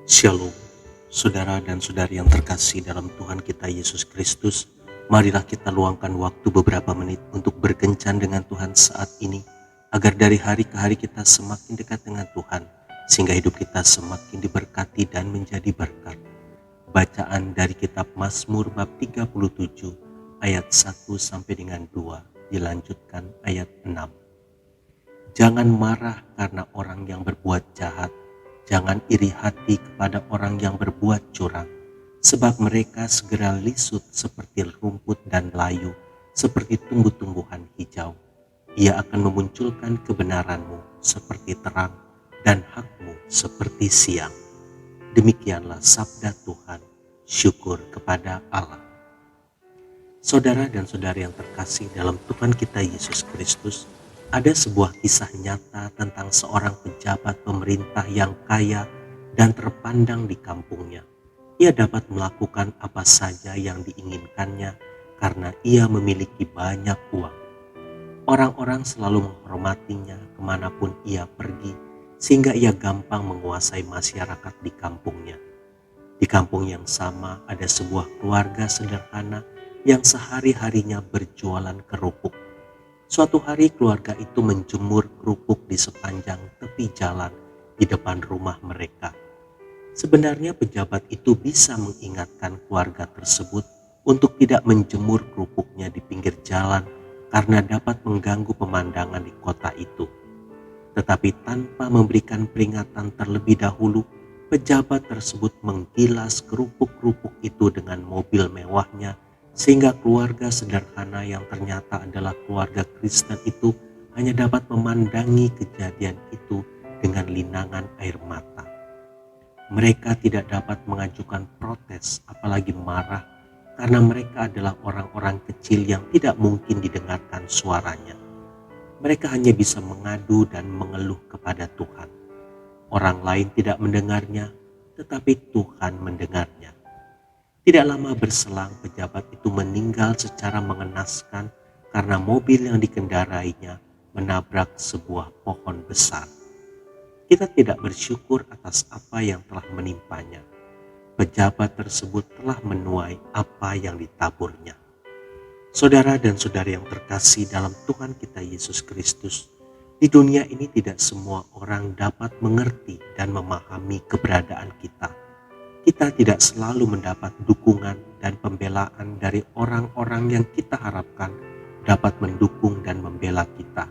Shalom, saudara dan saudari yang terkasih dalam Tuhan kita Yesus Kristus. Marilah kita luangkan waktu beberapa menit untuk berkencan dengan Tuhan saat ini, agar dari hari ke hari kita semakin dekat dengan Tuhan, sehingga hidup kita semakin diberkati dan menjadi berkat. Bacaan dari kitab Mazmur bab 37 ayat 1 sampai dengan 2, dilanjutkan ayat 6. Jangan marah karena orang yang berbuat jahat. Jangan iri hati kepada orang yang berbuat curang, sebab mereka segera lisut seperti rumput dan layu, seperti tumbuh-tumbuhan hijau. Ia akan memunculkan kebenaranmu seperti terang dan hakmu seperti siang. Demikianlah sabda Tuhan. Syukur kepada Allah. Saudara dan saudari yang terkasih dalam Tuhan kita Yesus Kristus, ada sebuah kisah nyata tentang seorang pejabat pemerintah yang kaya dan terpandang di kampungnya. Ia dapat melakukan apa saja yang diinginkannya karena ia memiliki banyak uang. Orang-orang selalu menghormatinya kemanapun ia pergi, sehingga ia gampang menguasai masyarakat di kampungnya. Di kampung yang sama ada sebuah keluarga sederhana yang sehari-harinya berjualan kerupuk. Suatu hari keluarga itu menjemur kerupuk di sepanjang tepi jalan di depan rumah mereka. Sebenarnya pejabat itu bisa mengingatkan keluarga tersebut untuk tidak menjemur kerupuknya di pinggir jalan karena dapat mengganggu pemandangan di kota itu. Tetapi tanpa memberikan peringatan terlebih dahulu, pejabat tersebut menggilas kerupuk-kerupuk itu dengan mobil mewahnya, sehingga keluarga sederhana yang ternyata adalah keluarga Kristen itu hanya dapat memandangi kejadian itu dengan linangan air mata. Mereka tidak dapat mengajukan protes, apalagi marah, karena mereka adalah orang-orang kecil yang tidak mungkin didengarkan suaranya. Mereka hanya bisa mengadu dan mengeluh kepada Tuhan. Orang lain tidak mendengarnya, tetapi Tuhan mendengarnya. Tidak lama berselang pejabat itu meninggal secara mengenaskan karena mobil yang dikendarainya menabrak sebuah pohon besar. Kita tidak bersyukur atas apa yang telah menimpanya. Pejabat tersebut telah menuai apa yang ditaburnya. Saudara dan saudari yang terkasih dalam Tuhan kita Yesus Kristus, di dunia ini tidak semua orang dapat mengerti dan memahami keberadaan kita. Kita tidak selalu mendapat dukungan dan pembelaan dari orang-orang yang kita harapkan dapat mendukung dan membela kita.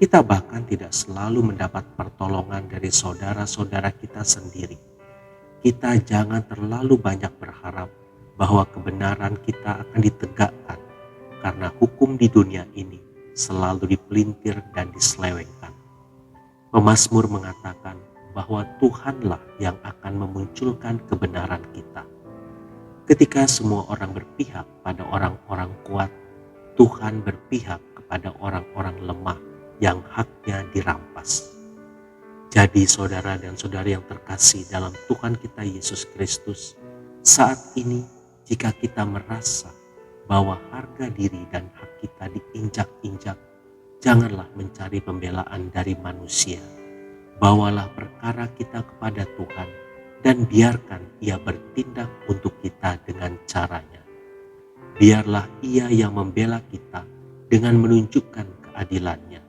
Kita bahkan tidak selalu mendapat pertolongan dari saudara-saudara kita sendiri. Kita jangan terlalu banyak berharap bahwa kebenaran kita akan ditegakkan, karena hukum di dunia ini selalu dipelintir dan diselewengkan. Pemazmur mengatakan bahwa Tuhanlah yang akan memunculkan kebenaran kita. Ketika semua orang berpihak pada orang-orang kuat, Tuhan berpihak kepada orang-orang lemah yang haknya dirampas. Jadi saudara dan saudari yang terkasih dalam Tuhan kita Yesus Kristus, saat ini jika kita merasa bahwa harga diri dan hak kita diinjak-injak, janganlah mencari pembelaan dari manusia. Bawalah perkara kita kepada Tuhan dan biarkan Ia bertindak untuk kita dengan caranya. Biarlah Ia yang membela kita dengan menunjukkan keadilannya.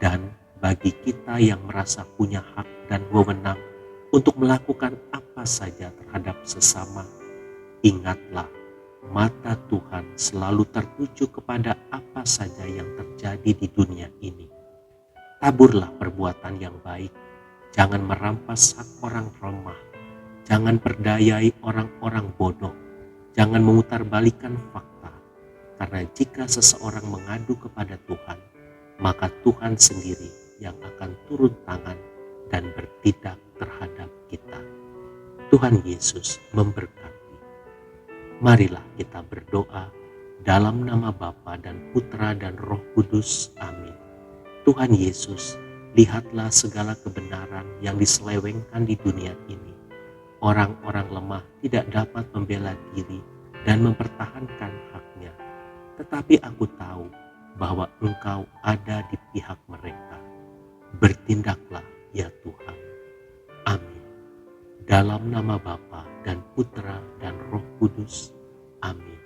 Dan bagi kita yang merasa punya hak dan wewenang untuk melakukan apa saja terhadap sesama, ingatlah, mata Tuhan selalu tertuju kepada apa saja yang terjadi di dunia ini. Taburlah perbuatan yang baik, jangan merampas hak orang lemah, jangan perdayai orang-orang bodoh, jangan memutarbalikkan fakta, karena jika seseorang mengadu kepada Tuhan, maka Tuhan sendiri yang akan turun tangan dan bertindak terhadap kita. Tuhan Yesus memberkati. Marilah kita berdoa dalam nama Bapa dan Putra dan Roh Kudus. Amin. Tuhan Yesus, lihatlah segala kebenaran yang diselewengkan di dunia ini. Orang-orang lemah tidak dapat membela diri dan mempertahankan haknya. Tetapi aku tahu bahwa Engkau ada di pihak mereka. Bertindaklah ya Tuhan. Amin. Dalam nama Bapa dan Putra dan Roh Kudus. Amin.